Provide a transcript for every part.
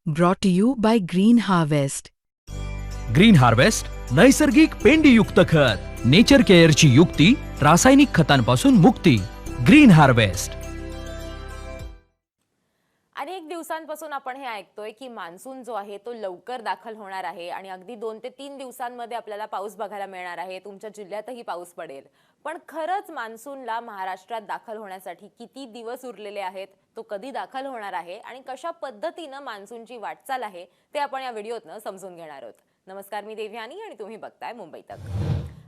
Brought to you by Green Harvest. Green harvest नैसर्गिक पेंडीयुक्त खत, nature केअरची युक्ती, रासायनिक खतांपासून मुक्ती. Green harvest. अनेक दिवसांपासून आपण हे ऐकतोय की मान्सून जो आहे तो लवकर दाखल होणार आहे आणि अगदी 2 ते 3 दिवसांमध्ये आपल्याला पाऊस बघायला मिळणार आहे. तुमच्या जिल्ह्यातही पाऊस पडेल. पण खरंच मान्सूनला महाराष्ट्रात दाखल होण्यासाठी किती दिवस उरलेले आहेत, तो कधी दाखल होणार आहे आणि कशा पद्धतीने मान्सूनची वाटचाल आहे ते आपण या व्हिडिओतनं समजून घेणार आहोत. नमस्कार, मी देवयानी आणि तुम्ही बघताय मुंबई तक.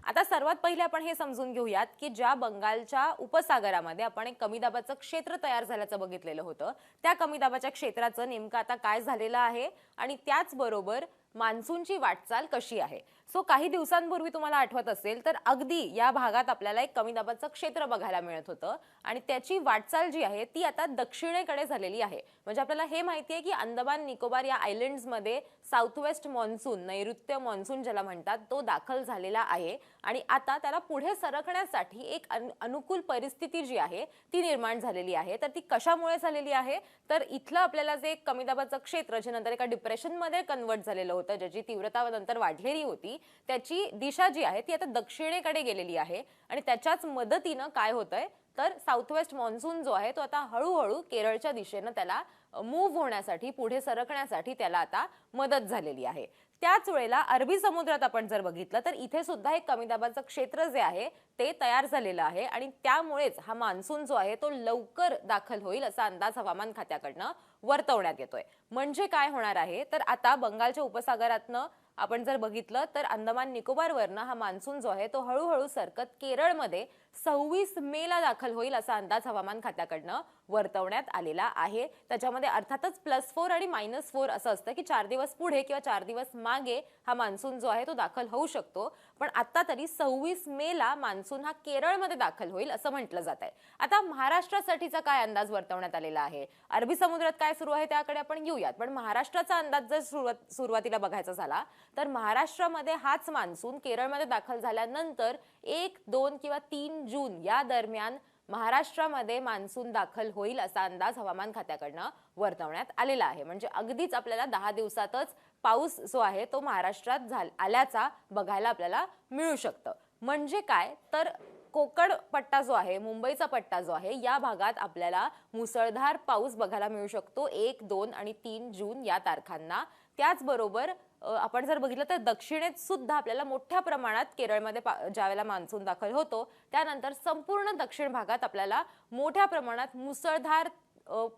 आता सर्वात पहिले आपण हे समजून घेऊयात की ज्या बंगालच्या उपसागरामध्ये आपण एक कमी दाबाचं क्षेत्र तयार झाल्याचं बघितलेलं होतं, त्या कमी दाबाच्या क्षेत्राचं नेमकं आता काय झालेलं आहे आणि त्याचबरोबर मान्सूनची वाटचाल कशी आहे. सो काही दिवसांपूर्वी तुम्हाला आठवत असेल तर अगदी या भागात आपल्याला एक कमी दाबाचं क्षेत्र बघायला मिळत होतं आणि त्याची वाटचाल जी आहे ती आता दक्षिणेकडे झालेली आहे. म्हणजे आपल्याला हे माहिती आहे की अंदमान निकोबार या आयलंड्समध्ये साऊथ वेस्ट मॉन्सून, नैऋत्य मॉन्सून ज्याला म्हणतात, तो दाखल झालेला आहे आणि आता त्याला पुढे सरकण्यासाठी एक अनुकूल परिस्थिती जी आहे ती निर्माण झालेली आहे. तर ती कशामुळे झालेली आहे, तर इथलं आपल्याला जे कमी दाबाचं क्षेत्र जे नंतर एका डिप्रेशनमध्ये कन्वर्ट झालेलं होतं, ज्याची तीव्रता नंतर वाढलेली होती, त्याची दिशा जी आहे ती आता दक्षिणेकडे गेलेली आहे आणि त्याच्याच मदतीनं काय होतंय तर साऊथ वेस्ट मॉन्सून जो आहे तो आता हळूहळू केरळच्या दिशेनं त्याला मूव्ह होण्यासाठी, पुढे सरकण्यासाठी त्याला आता मदत झालेली आहे. त्याच वेळेला अरबी समुद्रात आपण जर बघितलं तर इथे सुद्धा एक कमी दाबाचं क्षेत्र जे आहे ते तयार झालेलं आहे आणि त्यामुळेच हा मान्सून जो आहे तो लवकर दाखल होईल असा अंदाज हवामान खात्याकडनं वर्तवण्यात येतोय. म्हणजे काय होणार आहे तर आता बंगालच्या उपसागरातनं आपण जर बघितलं तर अंदमान निकोबारवरनं हा मान्सून जो आहे तो हळूहळू सरकत केरळमध्ये 26 मेला दाखल होईल असा अंदाज हवामान खात्याकडनं वर्तवण्यात आलेला आहे. त्याच्यामध्ये अर्थातच +4 आणि -4 असं असतं की 4 दिवस पुढे किंवा 4 दिवस मागे हा मान्सून जो आहे तो दाखल होऊ शकतो. पण आता तरी 26 मेला मान्सून हा केरळमध्ये दाखल होईल असं म्हटलं जात आहे. आता महाराष्ट्रासाठीचा काय अंदाज वर्तवण्यात आलेला आहे, अरबी समुद्रात काय सुरू आहे त्याकडे आपण येऊयात. पण महाराष्ट्राचा अंदाज जर सुरुवातीला बघायचा झाला तर महाराष्ट्रामध्ये हाच मान्सून केरळमध्ये दाखल झाल्यानंतर 1, 2 किंवा 3 जून या दरम्यान महाराष्ट्रामध्ये मान्सून दाखल होईल असा अंदाज हवामान खात्याकडनं वर्तवण्यात आलेला आहे. म्हणजे अगदीच आपल्याला 10 दिवसातच पाऊस जो आहे तो महाराष्ट्रात आल्याचा बघायला आपल्याला मिळू शकतं. म्हणजे काय तर कोकण पट्टा जो आहे, मुंबईचा पट्टा जो आहे, या भागात आपल्याला मुसळधार पाऊस बघायला मिळू शकतो 1, 2 आणि 3 जून या तारखांना. त्याचबरोबर आपण जर बघितलं तर दक्षिणेत सुद्धा आपल्याला मोठ्या प्रमाणात केरळमध्ये ज्यावेळेला मान्सून दाखल होतो त्यानंतर संपूर्ण दक्षिण भागात आपल्याला मोठ्या प्रमाणात मुसळधार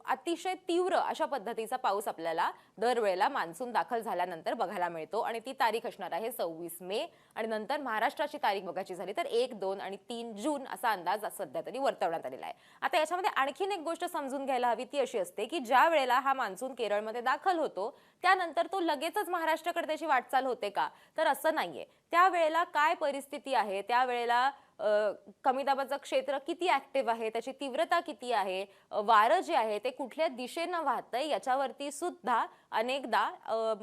अतिशय तीव्र अशा पद्धतीचा पाऊस आपल्याला दरवेळेला मान्सून दाखल झाल्यानंतर बघायला मिळतो आणि ती तारीख असणार आहे 26 मे आणि नंतर महाराष्ट्राची तारीख बघायची झाली तर 1, 2 आणि 3 जून असा अंदाज सध्या तरी वर्तवण्यात आलेला आहे. आता याच्यामध्ये आणखीन एक गोष्ट समजून घ्यायला हवी, ती अशी असते की ज्या वेळेला हा मान्सून केरळमध्ये दाखल होतो त्यानंतर तो लगेचच महाराष्ट्राकडे त्याची वाटचाल होते का, तर असं नाहीये. त्यावेळेला काय परिस्थिती आहे, त्यावेळेला कमी दाबाचं क्षेत्र किती ऍक्टिव्ह आहे, त्याची तीव्रता किती आहे, वारं जे आहे ते कुठल्या दिशेनं वाहतंय याच्यावरती सुद्धा अनेकदा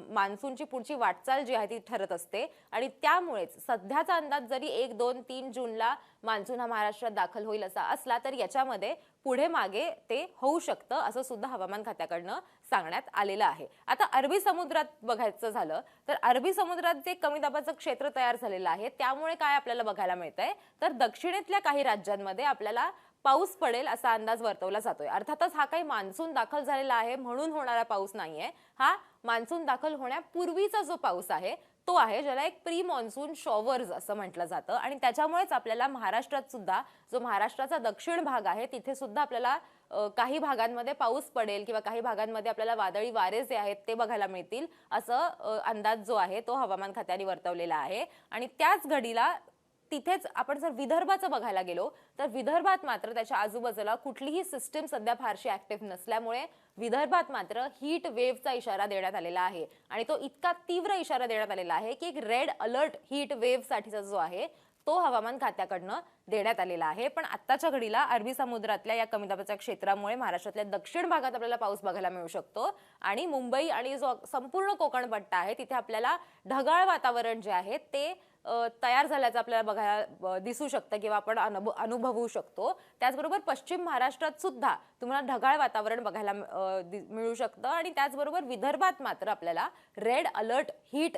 मान्सूनची पुढची वाटचाल जी आहे ती ठरत असते आणि त्यामुळेच सध्याचा अंदाज जरी 1, 2, 3 जूनला मान्सून हा महाराष्ट्रात दाखल होईल असा असला तर याच्यामध्ये पुढे मागे ते होऊ शकतं असं सुद्धा हवामान खात्याकडनं सांगण्यात आलेलं आहे. आता अरबी समुद्रात बघायचं झालं तर अरबी समुद्रात जे कमी दाबाचं क्षेत्र तयार झालेलं आहे त्यामुळे काय आपल्याला बघायला मिळतंय तर दक्षिणेतल्या काही राज्यांमध्ये आपल्याला पाऊस पडेल असा अंदाज वर्तवला जातोय. अर्थातच हा काही मान्सून दाखल झालेला आहे म्हणून होणारा पाऊस नाहीये, हा मान्सून दाखल होण्यापूर्वीचा जो पाऊस आहे तो आहे, ज्याला एक प्री मॉन्सून शॉवर्स असं म्हटलं जातं आणि त्याच्यामुळेच आपल्याला महाराष्ट्रात सुद्धा, जो महाराष्ट्राचा दक्षिण भाग आहे तिथे सुद्धा आपल्याला काही भागांमध्ये पाऊस पडेल किंवा काही भागांमध्ये आपल्याला वादळी वारे जे आहेत ते बघायला मिळतील असं अंदाज जो आहे तो हवामान खात्याने वर्तवलेला आहे. आणि त्याच घडीला तिथेच आपण जर विदर्भाचं बघायला गेलो तर विदर्भात मात्र त्याच्या आजूबाजूला कुठलीही सिस्टीम सध्या फारशी ऍक्टिव्ह नसल्यामुळे विदर्भात मात्र हीट वेव्हचा इशारा देण्यात आलेला आहे आणि तो इतका तीव्र इशारा देण्यात आलेला आहे की एक रेड अलर्ट हीट वेव्ह साठीचा जो आहे तो हवामान खात्याकडनं देण्यात आलेला आहे. पण आत्ताच्या घडीला अरबी समुद्रातल्या या कमी दाबाच्या क्षेत्रामुळे महाराष्ट्रातल्या दक्षिण भागात आपल्याला पाऊस बघायला मिळू शकतो आणि मुंबई आणि जो संपूर्ण कोकण पट्टा आहे तिथे आपल्याला ढगाळ वातावरण जे आहे ते तयार झाल्याचं आपल्याला बघायला दिसू शकतं किंवा आपण अनुभवू शकतो. त्याचबरोबर पश्चिम महाराष्ट्रात सुद्धा तुम्हाला ढगाळ वातावरण बघायला मिळू शकतं आणि त्याचबरोबर विदर्भात मात्र आपल्याला रेड अलर्ट हीट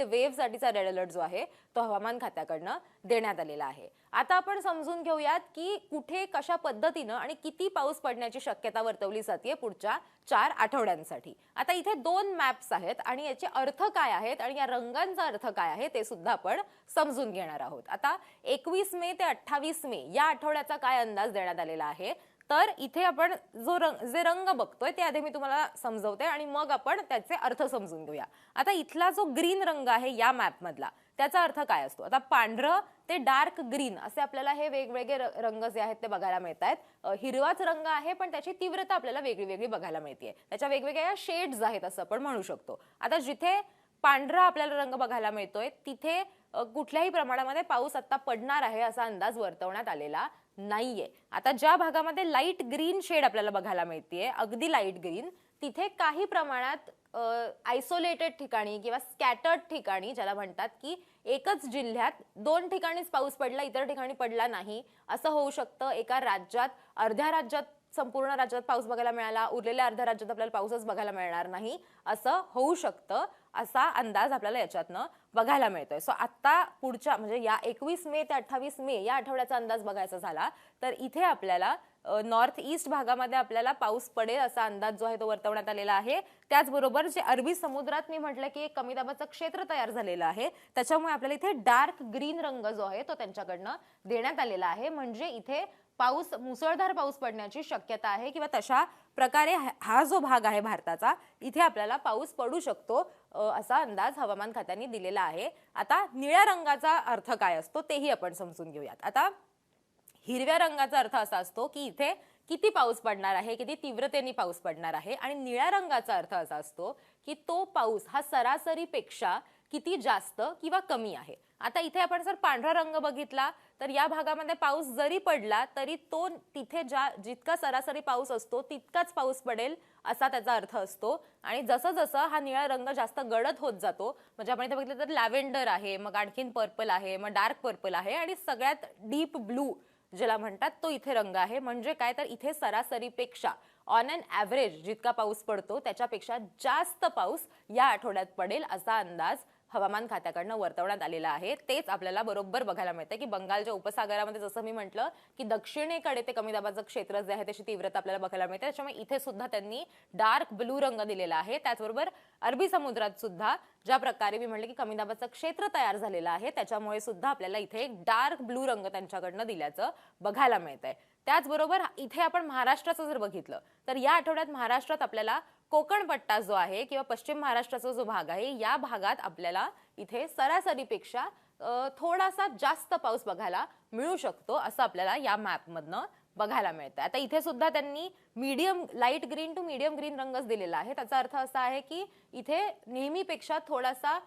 वेव्ह साठीचा रेड अलर्ट जो आहे तो हवामान खात्याकडनं देण्यात आलेला आहे. आता आपण समजून घेऊयात की कुठे कशा पद्धतीनं आणि किती पाऊस पडण्याची शक्यता वर्तवली जाते पुढच्या 4 आठवड्यांसाठी. आता इथे 2 मॅप्स आहेत आणि याचे अर्थ काय आहेत आणि या रंगांचा अर्थ काय आहे ते सुद्धा आपण समजून घेणार आहोत. आता 21 मे ते 28 मे या आठवड्याचा काय अंदाज देण्यात आलेला आहे, तर इथे आपण जे रंग बघतोय ते आधी मी तुम्हाला समजवते आणि मग आपण त्याचे अर्थ समजून घेऊया. आता इथला जो ग्रीन रंग आहे या मॅप मधला त्याचा अर्थ काय असतो. आता पांढरं ते डार्क ग्रीन असे आपल्याला हे वेगवेगळे रंग जे आहेत ते बघायला मिळत आहेत. हिरवाच रंग आहे पण त्याची तीव्रता आपल्याला वेगळी वेगळी बघायला मिळते. त्याच्या वेगवेगळ्या शेड्स आहेत असं आपण म्हणू शकतो. आता जिथे पांढरा आपल्याला रंग बघायला मिळतोय तिथे कुठल्याही प्रमाणामध्ये पाऊस आता पडणार आहे असा अंदाज वर्तवण्यात आलेला नाहीये. आता ज्या भागामध्ये लाईट ग्रीन शेड आपल्याला बघायला मिळतेय, अगदी लाईट ग्रीन, तिथे काही प्रमाणात आयसोलेटेड ठिकाणी किंवा स्कॅटर्ड ठिकाणी, ज्याला म्हणतात की एकच जिल्ह्यात 2 ठिकाणीच पाऊस पडला, इतर ठिकाणी पडला नाही असं होऊ शकतं. एका राज्यात, अर्ध्या राज्यात, संपूर्ण राज्यात पाऊस बघायला मिळाला, उरलेल्या अर्ध्या राज्यात आपल्याला पाऊसच बघायला मिळणार नाही असं होऊ शकतं. असा अंदाज आपल्याला याच्यातनं बघायला मिळतोय. सो आता पुढच्या म्हणजे या 21 मे ते 28 मे या आठवड्याचा अंदाज बघायचा झाला तर इथे आपल्याला नॉर्थ ईस्ट भागामध्ये आपल्याला पाऊस पडेल असा अंदाज जो आहे तो वर्तवण्यात आलेला आहे. त्याचबरोबर जे अरबी समुद्रात मी म्हटलं की एक कमी दाबाचं क्षेत्र तयार झालेलं आहे त्याच्यामुळे आपल्याला इथे डार्क ग्रीन रंग जो आहे तो त्यांच्याकडनं देण्यात आलेला आहे. म्हणजे इथे पाऊस, मुसळधार पाऊस पडण्याची शक्यता आहे किंवा तशा प्रकारे हा जो भाग आहे भारताचा इथे आपल्याला पाऊस पडू शकतो असा अंदाज हवामान खात्याने दिलेला आहे. आता निळ्या रंगाचा अर्थ काय असतो तेही आपण समजून घेऊयात. आता हिरव्या रंगाचा अर्थ असा असतो की इथे किती पाऊस पडणार आहे, किती तीव्रतेने पाऊस पडणार आहे आणि निळ्या रंगाचा अर्थ असा असतो की तो पाऊस हा सरासरीपेक्षा किती जास्त किंवा कमी आहे. आता इथे आपण जर पांढरा रंग बघितला तर या भागामध्ये पाऊस जरी पडला तरी तो तिथे जितका सरासरी पाऊस असतो तितकाच पाऊस पडेल असा त्याचा अर्थ असतो. आणि जसं जसं हा निळा रंग जास्त गडद होत जातो, म्हणजे आपण इथे बघितलं तर लॅव्हेंडर आहे, मग आणखीन पर्पल आहे, मग डार्क पर्पल आहे आणि सगळ्यात डीप ब्लू ज्याला म्हणतात तो इथे रंग आहे. म्हणजे काय तर इथे सरासरीपेक्षा ऑन एन ॲव्हरेज जितका पाऊस पडतो त्याच्यापेक्षा जास्त पाऊस या आठवड्यात पडेल असा अंदाज हवामान खात्याकडनं वर्तवण्यात आलेला आहे. तेच आपल्याला बरोबर बघायला मिळतं की बंगालच्या उपसागरामध्ये जसं मी म्हटलं की दक्षिणेकडे ते कमी दाबाचं क्षेत्र जे आहे त्याची तीव्रता आपल्याला बघायला मिळते, त्याच्यामुळे इथे सुद्धा त्यांनी डार्क ब्लू रंग दिलेला आहे. त्याचबरोबर अरबी समुद्रात सुद्धा ज्या प्रकारे मी म्हटलं की कमी दाबाचं क्षेत्र तयार झालेलं आहे त्याच्यामुळे सुद्धा आपल्याला इथे एक डार्क ब्लू रंग त्यांच्याकडनं दिल्याचं बघायला मिळतंय. त्याचबरोबर इथे आपण महाराष्ट्राचं जर बघितलं तर या आठवड्यात महाराष्ट्रात आपल्याला कोकण पट्टा जो आहे किंवा पश्चिम महाराष्ट्राचा जो भाग आहे या भागात आपल्याला इथे सरासरीपेक्षा थोडासा जास्त पाऊस बघायला मिळू शकतो असं आपल्याला या मॅप मधनं बघायला मिळतं. आता इथे सुद्धा त्यांनी medium light green to medium green रंगच दिलेला आहे. त्याचा अर्थ असा आहे की इथे नेहमीपेक्षा थोडासा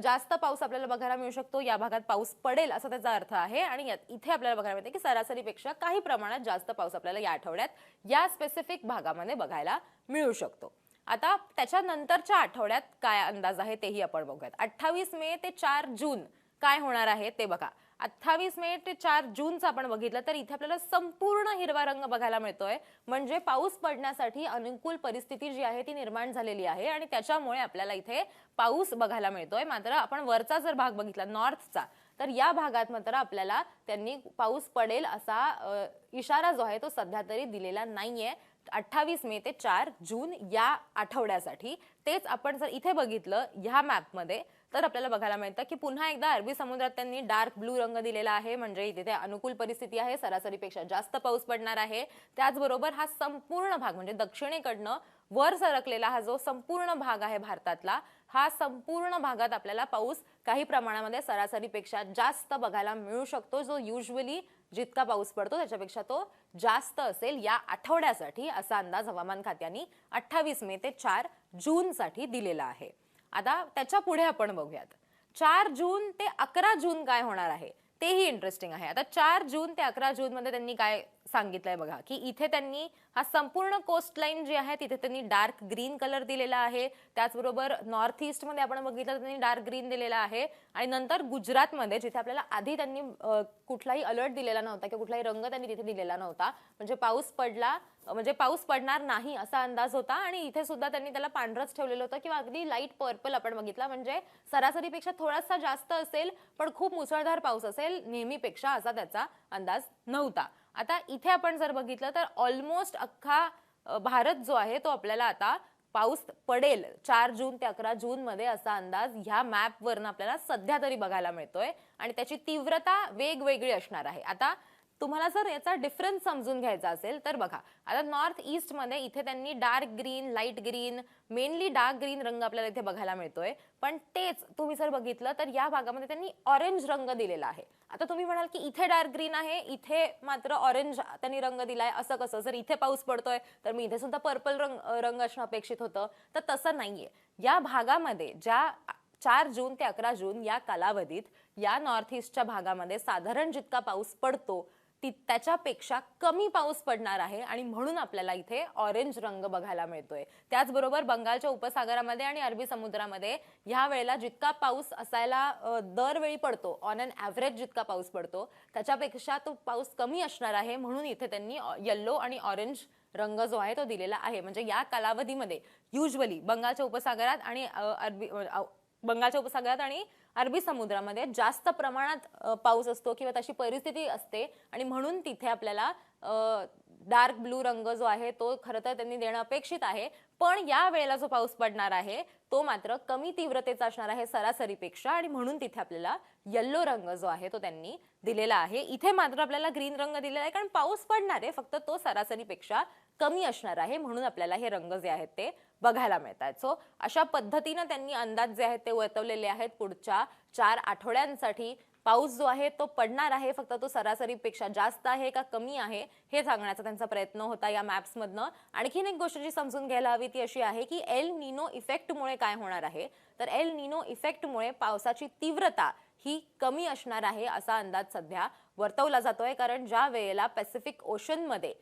जास्त पाऊस आपल्याला बघायला मिळू शकतो, या भागात पाऊस पडेल असा त्याचा अर्थ आहे. आणि इथे आपल्याला बघायला मिळते की सरासरीपेक्षा काही प्रमाणात जास्त पाऊस आपल्याला या आठवड्यात या स्पेसिफिक भागामध्ये बघायला मिळू शकतो. आता त्याच्यानंतरच्या आठवड्यात काय अंदाज आहे तेही आपण बघूयात. 28 मे ते 4 जून काय होणार आहे ते बघा. 28 मे ते 4 जूनचं आपण बघितलं तर इथे आपल्याला संपूर्ण हिरवा रंग बघायला मिळतोय. म्हणजे पाऊस पडण्यासाठी अनुकूल परिस्थिती जी आहे ती निर्माण झालेली आहे आणि त्याच्यामुळे आपल्याला इथे पाऊस बघायला मिळतोय. मात्र आपण वरचा जर भाग बघितला नॉर्थचा तर या भागात मात्र आपल्याला त्यांनी पाऊस पडेल असा इशारा जो आहे तो सध्या तरी दिलेला नाहीये 28 मे ते 4 जून या आठवड्यासाठी. तेच आपण जर इथे बघितलं ह्या मॅपमध्ये तर आपल्याला बघायला मिळतं की पुन्हा एकदा अरबी समुद्रात त्यांनी डार्क ब्लू रंग दिलेला आहे. म्हणजे तिथे अनुकूल परिस्थिती आहे, सरासरीपेक्षा जास्त पाऊस पडणार आहे. त्याचबरोबर हा संपूर्ण भाग म्हणजे दक्षिणेकडनं वर सरकलेला हा जो संपूर्ण भाग आहे भारतातला, हा संपूर्ण भागात आपल्याला पाऊस काही प्रमाणामध्ये सरासरीपेक्षा जास्त बघायला मिळू शकतो. जो युजुअली जितका पाऊस पडतो त्याच्यापेक्षा तो जास्त असेल या आठवड्यासाठी असा अंदाज हवामान खात्याने 28 मे ते 4 जून साठी दिलेला आहे. आता त्याच्या पुढे आपण बघूयात 4 जून ते 11 जून काय होणार आहे तेही इंटरेस्टिंग आहे. आता 4 जून ते 11 जून मध्ये त्यांनी काय सांगितलंय बघा की इथे त्यांनी हा संपूर्ण कोस्टलाईन जी आहे तिथे त्यांनी डार्क ग्रीन कलर दिलेला आहे. त्याचबरोबर नॉर्थ ईस्ट मध्ये आपण बघितलं तर त्यांनी डार्क ग्रीन दिलेला आहे. आणि नंतर गुजरातमध्ये जिथे आपल्याला आधी त्यांनी कुठलाही अलर्ट दिलेला नव्हता किंवा कुठलाही रंग त्यांनी तिथे दिलेला नव्हता, म्हणजे पाऊस पडणार नाही असा अंदाज होता. आणि इथे सुद्धा त्यांनी त्याला पांढरच ठेवलेलं होतं किंवा अगदी लाईट पर्पल आपण बघितला, म्हणजे सरासरीपेक्षा थोडासा जास्त असेल पण खूप मुसळधार पाऊस असेल नेहमीपेक्षा असा त्याचा अंदाज नव्हता. आता इथे आपण जर बघितलं तर ऑलमोस्ट अख्खा भारत जो आहे तो आपल्याला आता पाऊस पडेल 4 जून ते 11 जून मध्ये असा अंदाज ह्या मॅपवरनं आपल्याला सध्या तरी बघायला मिळतोय. आणि त्याची तीव्रता वेगवेगळी असणार आहे. आता तुम्हाला जर याचा डिफरन्स समजून घ्यायचा असेल तर बघा, आता नॉर्थ ईस्ट मध्ये इथे त्यांनी dark green, light green, mainly dark green रंग आपल्याला इथे बघायला मिळतोय. पण तेच तुम्ही जर बघितलं तर या भागामध्ये त्यांनी ऑरेंज रंग दिलेला आहे. आता तुम्ही म्हणाल की इथे डार्क ग्रीन आहे, इथे मात्र ऑरेंज त्यांनी रंग दिलाय, असं कसं? जर इथे पाऊस पडतोय तर मी इथे सुद्धा पर्पल रंग असणं अपेक्षित होतं, तर तसं नाहीये. या भागामध्ये ज्या 4 जून ते 11 जून या कालावधीत या नॉर्थ ईस्टच्या भागामध्ये साधारण जितका पाऊस पडतो त्याच्यापेक्षा कमी पाऊस पडणार आहे आणि म्हणून आपल्याला इथे ऑरेंज रंग बघायला मिळतोय. त्याचबरोबर बंगालच्या उपसागरामध्ये आणि अरबी समुद्रामध्ये ह्या वेळेला जितका पाऊस असायला दरवेळी पडतो, ऑन एन ॲव्हरेज जितका पाऊस पडतो त्याच्यापेक्षा तो पाऊस कमी असणार आहे, म्हणून इथे त्यांनी येलो आणि ऑरेंज रंग जो आहे तो दिलेला आहे. म्हणजे या कालावधीमध्ये युजली बंगालच्या उपसागरात आणि अरबी समुद्रामध्ये जास्त प्रमाणात पाऊस असतो किंवा तशी परिस्थिती असते आणि म्हणून तिथे आपल्याला डार्क ब्लू रंग जो आहे तो खरं तर त्यांनी देणं अपेक्षित आहे. पण या वेळेला जो पाऊस पडणार आहे तो मात्र कमी तीव्रतेचा असणार आहे सरासरीपेक्षा आणि म्हणून तिथे आपल्याला येलो रंग जो आहे तो त्यांनी दिलेला आहे. इथे मात्र आपल्याला ग्रीन रंग दिलेला आहे कारण पाऊस पडणार आहे, फक्त तो सरासरीपेक्षा कमी असणार आहे, म्हणून आपल्याला हे रंग जे आहेत ते बघायला मिळतात. सो अशा पद्धतीने त्यांनी अंदाज जे आहेत ते वर्तवलेले आहेत. पुढच्या 4 आठवड्यांसाठी पाऊस जो आहे तो पडणार आहे, फक्त तो सरासरीपेक्षा जास्त आहे का कमी आहे हे सांगण्याचा त्यांचा प्रयत्न होता या मॅप्स मधनं. आणखीन एक गोष्ट जी समजून घ्यायला हवी ती अशी आहे की एल निनो इफेक्टमुळे काय होणार आहे, तर एल निनो इफेक्टमुळे पावसाची तीव्रता ही कमी असणार आहे असा अंदाज सध्या वर्तवला जातोय. कारण ज्या वेळेला पॅसिफिक ओशन मध्ये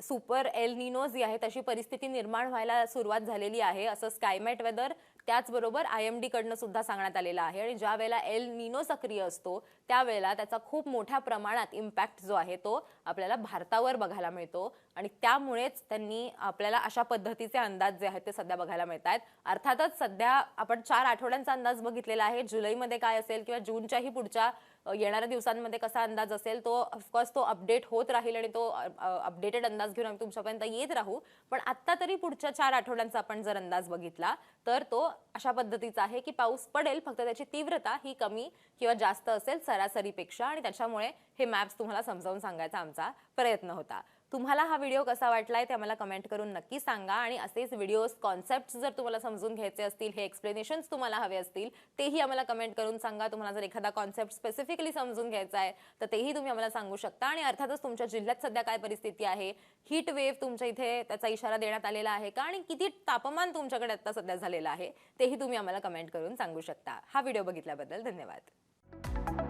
सुपर एल निनो जी आहे तशी परिस्थिती निर्माण व्हायला सुरुवात झालेली आहे असं स्कायमेट वेदर त्याचबरोबर IMD कडनं सुद्धा सांगण्यात आलेलं आहे. आणि ज्या वेळेला एल निनो सक्रिय असतो त्यावेळेला त्याचा खूप मोठ्या प्रमाणात इम्पॅक्ट जो आहे तो आपल्याला भारतावर बघायला मिळतो आणि त्यामुळेच त्यांनी आपल्याला अशा पद्धतीचे अंदाज जे आहेत ते सध्या बघायला मिळत आहेत. अर्थातच सध्या आपण 4 आठवड्यांचा अंदाज बघितलेला आहे. जुलैमध्ये काय असेल किंवा जूनच्याही पुढच्या येणाऱ्या दिवसांमध्ये कसा अंदाज असेल तो ऑफकोर्स तो अपडेट होत राहील आणि तो अपडेटेड अंदाज घेऊन आम्ही तुमच्यापर्यंत येत राहू. पण आता तरी पुढच्या 4 आठवड्यांचा आपण जर अंदाज बघितला तर तो अशा पद्धतीचा आहे की पाऊस पडेल, फक्त त्याची तीव्रता ही कमी किंवा जास्त असेल सरासरीपेक्षा आणि त्याच्यामुळे हे मॅप्स तुम्हाला समजावून सांगायचा आमचा प्रयत्न होता. तुम्हाला हा व्हिडिओ कसा वाटलाय ते आम्हाला कमेंट करून नक्की सांगा. आणि असेच व्हिडिओज कॉन्सेप्ट्स जर तुम्हाला समजून घ्यायचे असतील, हे एक्सप्लेनेशन्स तुम्हाला हवे असतील तेही आम्हाला कमेंट करून सांगा. तुम्हाला जर एखादा कॉन्सेप्ट स्पेसिफिकली समजून घ्यायचा आहे तर तेही तुम्ही आम्हाला सांगू शकता. आणि अर्थातच तुमच्या जिल्ह्यात सध्या काय परिस्थिती आहे, हीट वेव्ह तुमच्या इथे त्याचा इशारा देण्यात आलेला आहे का आणि किती तापमान तुमच्याकडे आता सध्या झालेलं आहे तेही तुम्ही आम्हाला कमेंट करून सांगू शकता. हा व्हिडिओ बघितल्याबद्दल धन्यवाद.